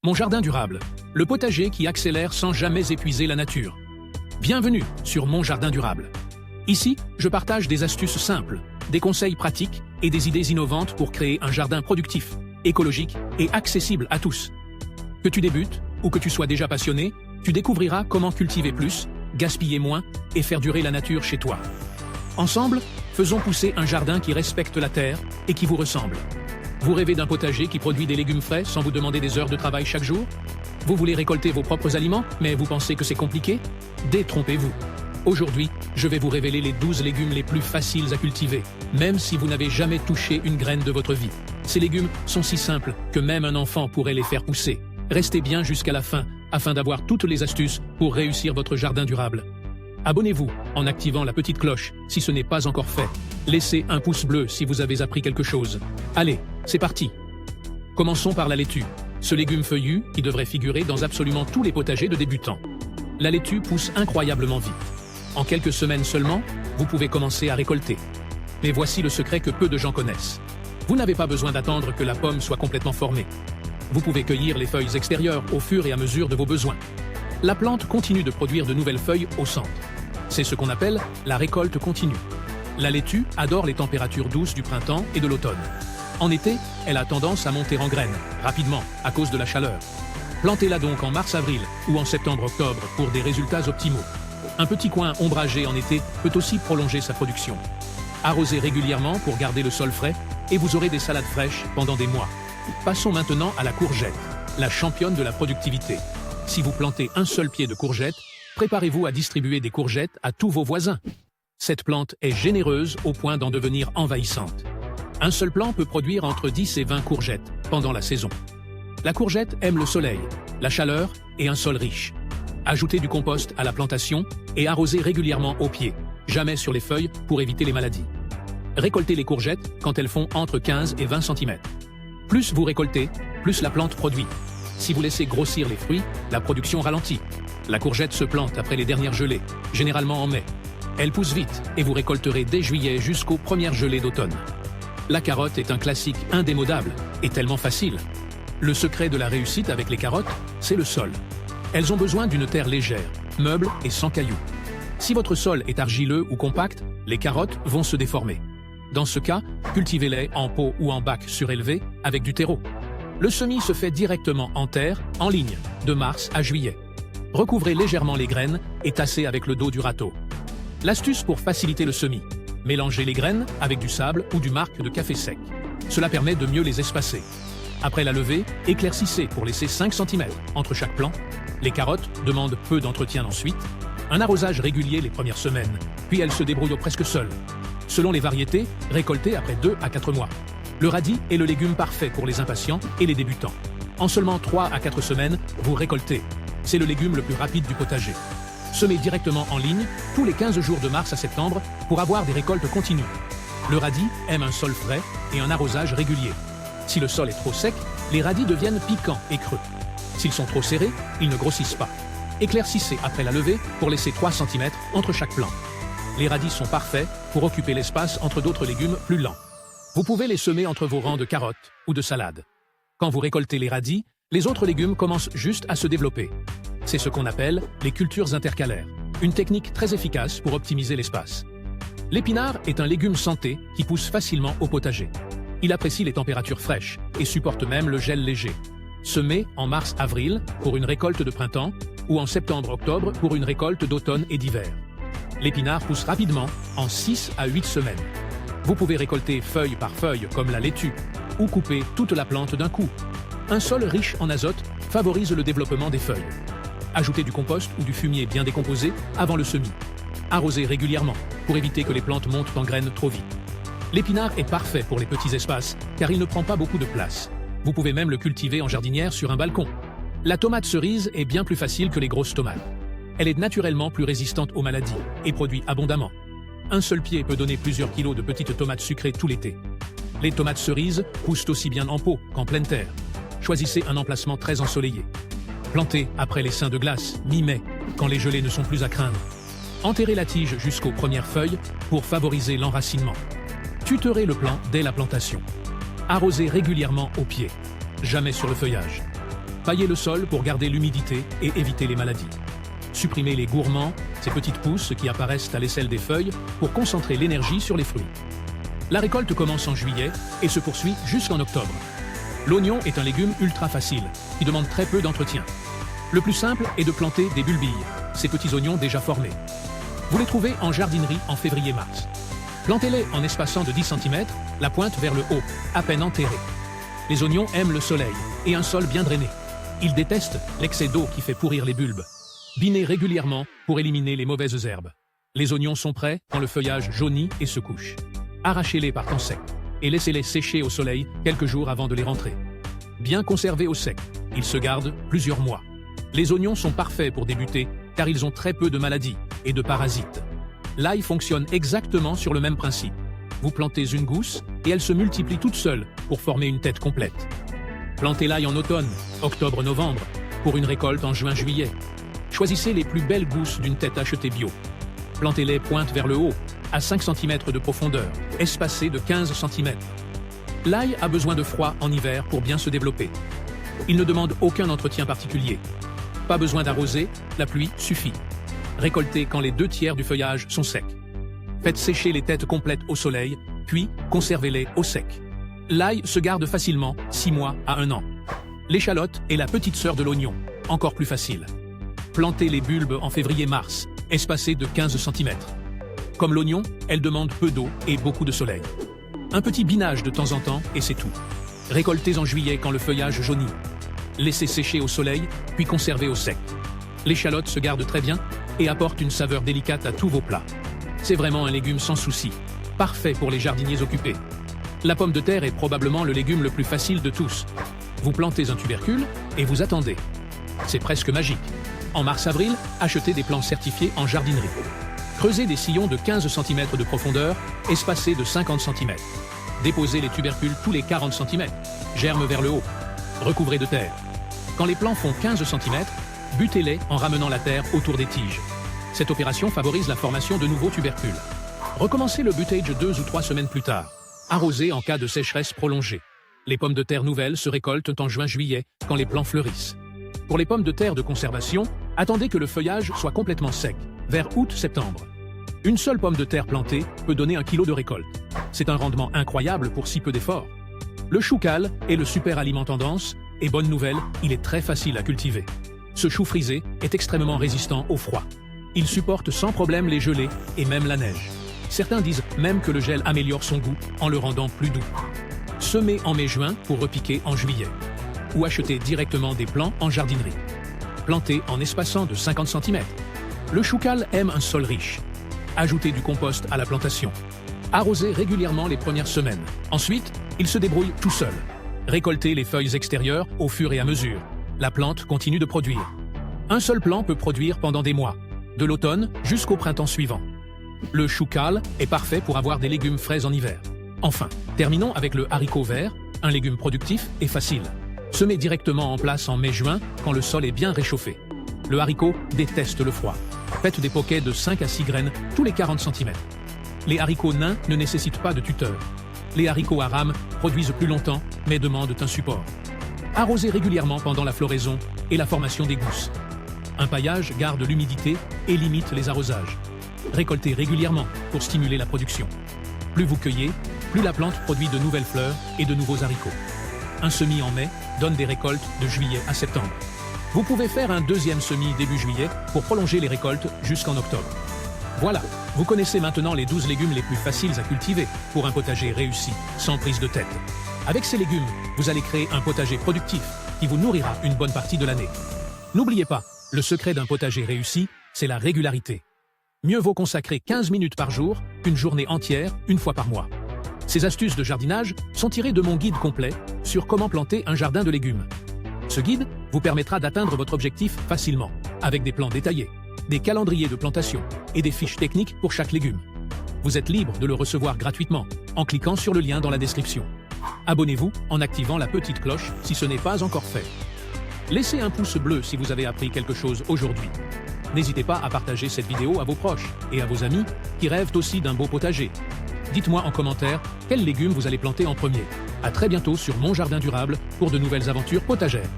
Mon jardin durable, le potager qui accélère sans jamais épuiser la nature. Bienvenue sur Mon jardin durable. Ici, je partage des astuces simples, des conseils pratiques et des idées innovantes pour créer un jardin productif, écologique et accessible à tous. Que tu débutes ou que tu sois déjà passionné, tu découvriras comment cultiver plus, gaspiller moins et faire durer la nature chez toi. Ensemble, faisons pousser un jardin qui respecte la terre et qui vous ressemble. Vous rêvez d'un potager qui produit des légumes frais sans vous demander des heures de travail chaque jour? Vous voulez récolter vos propres aliments, mais vous pensez que c'est compliqué? Détrompez-vous. Aujourd'hui, je vais vous révéler les 12 légumes les plus faciles à cultiver, même si vous n'avez jamais touché une graine de votre vie. Ces légumes sont si simples que même un enfant pourrait les faire pousser. Restez bien jusqu'à la fin, afin d'avoir toutes les astuces pour réussir votre jardin durable. Abonnez-vous en activant la petite cloche si ce n'est pas encore fait. Laissez un pouce bleu si vous avez appris quelque chose. Allez, c'est parti. Commençons par la laitue, ce légume feuillu qui devrait figurer dans absolument tous les potagers de débutants. La laitue pousse incroyablement vite. En quelques semaines seulement, vous pouvez commencer à récolter. Mais voici le secret que peu de gens connaissent. Vous n'avez pas besoin d'attendre que la pomme soit complètement formée. Vous pouvez cueillir les feuilles extérieures au fur et à mesure de vos besoins. La plante continue de produire de nouvelles feuilles au centre. C'est ce qu'on appelle la récolte continue. La laitue adore les températures douces du printemps et de l'automne. En été, elle a tendance à monter en graines, rapidement, à cause de la chaleur. Plantez-la donc en mars-avril ou en septembre-octobre pour des résultats optimaux. Un petit coin ombragé en été peut aussi prolonger sa production. Arrosez régulièrement pour garder le sol frais et vous aurez des salades fraîches pendant des mois. Passons maintenant à la courgette, la championne de la productivité. Si vous plantez un seul pied de courgette, préparez-vous à distribuer des courgettes à tous vos voisins. Cette plante est généreuse au point d'en devenir envahissante. Un seul plant peut produire entre 10 et 20 courgettes pendant la saison. La courgette aime le soleil, la chaleur et un sol riche. Ajoutez du compost à la plantation et arrosez régulièrement au pied, jamais sur les feuilles pour éviter les maladies. Récoltez les courgettes quand elles font entre 15 et 20 cm. Plus vous récoltez, plus la plante produit. Si vous laissez grossir les fruits, la production ralentit. La courgette se plante après les dernières gelées, généralement en mai. Elle pousse vite et vous récolterez dès juillet jusqu'aux premières gelées d'automne. La carotte est un classique indémodable et tellement facile. Le secret de la réussite avec les carottes, c'est le sol. Elles ont besoin d'une terre légère, meuble et sans cailloux. Si votre sol est argileux ou compact, les carottes vont se déformer. Dans ce cas, cultivez-les en pot ou en bac surélevé avec du terreau. Le semis se fait directement en terre, en ligne, de mars à juillet. Recouvrez légèrement les graines et tassez avec le dos du râteau. L'astuce pour faciliter le semis: mélangez les graines avec du sable ou du marc de café sec. Cela permet de mieux les espacer. Après la levée, éclaircissez pour laisser 5 cm entre chaque plant. Les carottes demandent peu d'entretien ensuite. Un arrosage régulier les premières semaines, puis elles se débrouillent presque seules. Selon les variétés, récoltez après 2 à 4 mois. Le radis est le légume parfait pour les impatients et les débutants. En seulement 3 à 4 semaines, vous récoltez. C'est le légume le plus rapide du potager. Semez directement en ligne tous les 15 jours de mars à septembre pour avoir des récoltes continues. Le radis aime un sol frais et un arrosage régulier. Si le sol est trop sec, les radis deviennent piquants et creux. S'ils sont trop serrés, ils ne grossissent pas. Éclaircissez après la levée pour laisser 3 cm entre chaque plant. Les radis sont parfaits pour occuper l'espace entre d'autres légumes plus lents. Vous pouvez les semer entre vos rangs de carottes ou de salades. Quand vous récoltez les radis, les autres légumes commencent juste à se développer. C'est ce qu'on appelle les cultures intercalaires, une technique très efficace pour optimiser l'espace. L'épinard est un légume santé qui pousse facilement au potager. Il apprécie les températures fraîches et supporte même le gel léger. Semez en mars-avril pour une récolte de printemps ou en septembre-octobre pour une récolte d'automne et d'hiver. L'épinard pousse rapidement en 6 à 8 semaines. Vous pouvez récolter feuille par feuille comme la laitue ou couper toute la plante d'un coup. Un sol riche en azote favorise le développement des feuilles. Ajoutez du compost ou du fumier bien décomposé avant le semis. Arrosez régulièrement pour éviter que les plantes montent en graines trop vite. L'épinard est parfait pour les petits espaces car il ne prend pas beaucoup de place. Vous pouvez même le cultiver en jardinière sur un balcon. La tomate cerise est bien plus facile que les grosses tomates. Elle est naturellement plus résistante aux maladies et produit abondamment. Un seul pied peut donner plusieurs kilos de petites tomates sucrées tout l'été. Les tomates cerises poussent aussi bien en pot qu'en pleine terre. Choisissez un emplacement très ensoleillé. Plantez après les seins de glace, mi-mai, quand les gelées ne sont plus à craindre. Enterrez la tige jusqu'aux premières feuilles pour favoriser l'enracinement. Tuterez le plant dès la plantation. Arrosez régulièrement au pied, jamais sur le feuillage. Paillez le sol pour garder l'humidité et éviter les maladies. Supprimez les gourmands, ces petites pousses qui apparaissent à l'aisselle des feuilles, pour concentrer l'énergie sur les fruits. La récolte commence en juillet et se poursuit jusqu'en octobre. L'oignon est un légume ultra facile, qui demande très peu d'entretien. Le plus simple est de planter des bulbilles, ces petits oignons déjà formés. Vous les trouvez en jardinerie en février-mars. Plantez-les en espaçant de 10 cm, la pointe vers le haut, à peine enterrée. Les oignons aiment le soleil et un sol bien drainé. Ils détestent l'excès d'eau qui fait pourrir les bulbes. Binez régulièrement pour éliminer les mauvaises herbes. Les oignons sont prêts quand le feuillage jaunit et se couche. Arrachez-les par temps sec et laissez-les sécher au soleil quelques jours avant de les rentrer. Bien conservés au sec, ils se gardent plusieurs mois. Les oignons sont parfaits pour débuter car ils ont très peu de maladies et de parasites. L'ail fonctionne exactement sur le même principe. Vous plantez une gousse et elle se multiplie toute seule pour former une tête complète. Plantez l'ail en automne, octobre-novembre, pour une récolte en juin-juillet. Choisissez les plus belles gousses d'une tête achetée bio. Plantez-les pointe vers le haut, à 5 cm de profondeur, espacées de 15 cm. L'ail a besoin de froid en hiver pour bien se développer. Il ne demande aucun entretien particulier. Pas besoin d'arroser, la pluie suffit. Récoltez quand les 2/3 du feuillage sont secs. Faites sécher les têtes complètes au soleil, puis conservez-les au sec. L'ail se garde facilement 6 mois à 1 an. L'échalote est la petite sœur de l'oignon, encore plus facile. Plantez les bulbes en février-mars, espacés de 15 cm. Comme l'oignon, elle demande peu d'eau et beaucoup de soleil. Un petit binage de temps en temps et c'est tout. Récoltez en juillet quand le feuillage jaunit. Laissez sécher au soleil, puis conservez au sec. L'échalote se garde très bien et apporte une saveur délicate à tous vos plats. C'est vraiment un légume sans souci, parfait pour les jardiniers occupés. La pomme de terre est probablement le légume le plus facile de tous. Vous plantez un tubercule et vous attendez. C'est presque magique. En mars-avril, achetez des plants certifiés en jardinerie. Creusez des sillons de 15 cm de profondeur, espacés de 50 cm. Déposez les tubercules tous les 40 cm, germent vers le haut. Recouvrez de terre. Quand les plants font 15 cm, butez-les en ramenant la terre autour des tiges. Cette opération favorise la formation de nouveaux tubercules. Recommencez le butage 2 ou 3 semaines plus tard. Arrosez en cas de sécheresse prolongée. Les pommes de terre nouvelles se récoltent en juin-juillet, quand les plants fleurissent. Pour les pommes de terre de conservation, attendez que le feuillage soit complètement sec, vers août-septembre. Une seule pomme de terre plantée peut donner 1 kg de récolte. C'est un rendement incroyable pour si peu d'efforts. Le choucal est le super aliment tendance, et bonne nouvelle, il est très facile à cultiver. Ce chou frisé est extrêmement résistant au froid. Il supporte sans problème les gelées et même la neige. Certains disent même que le gel améliore son goût en le rendant plus doux. Semez en mai-juin pour repiquer en juillet. Ou achetez directement des plants en jardinerie. Plantez en espaçant de 50 cm. Le choucal aime un sol riche. Ajoutez du compost à la plantation. Arrosez régulièrement les premières semaines. Ensuite, il se débrouille tout seul. Récoltez les feuilles extérieures au fur et à mesure. La plante continue de produire. Un seul plant peut produire pendant des mois, de l'automne jusqu'au printemps suivant. Le choucal est parfait pour avoir des légumes frais en hiver. Enfin, terminons avec le haricot vert, un légume productif et facile. Semez directement en place en mai-juin quand le sol est bien réchauffé. Le haricot déteste le froid. Faites des poquets de 5 à 6 graines tous les 40 cm. Les haricots nains ne nécessitent pas de tuteur. Les haricots à rames produisent plus longtemps, mais demandent un support. Arrosez régulièrement pendant la floraison et la formation des gousses. Un paillage garde l'humidité et limite les arrosages. Récoltez régulièrement pour stimuler la production. Plus vous cueillez, plus la plante produit de nouvelles fleurs et de nouveaux haricots. Un semis en mai donne des récoltes de juillet à septembre. Vous pouvez faire un deuxième semis début juillet pour prolonger les récoltes jusqu'en octobre. Voilà, vous connaissez maintenant les 12 légumes les plus faciles à cultiver pour un potager réussi, sans prise de tête. Avec ces légumes, vous allez créer un potager productif qui vous nourrira une bonne partie de l'année. N'oubliez pas, le secret d'un potager réussi, c'est la régularité. Mieux vaut consacrer 15 minutes par jour qu'une journée entière, une fois par mois. Ces astuces de jardinage sont tirées de mon guide complet sur comment planter un jardin de légumes. Ce guide vous permettra d'atteindre votre objectif facilement, avec des plans détaillés, des calendriers de plantation et des fiches techniques pour chaque légume. Vous êtes libre de le recevoir gratuitement en cliquant sur le lien dans la description. Abonnez-vous en activant la petite cloche si ce n'est pas encore fait. Laissez un pouce bleu si vous avez appris quelque chose aujourd'hui. N'hésitez pas à partager cette vidéo à vos proches et à vos amis qui rêvent aussi d'un beau potager. Dites-moi en commentaire quels légumes vous allez planter en premier. À très bientôt sur Mon Jardin Durable pour de nouvelles aventures potagères.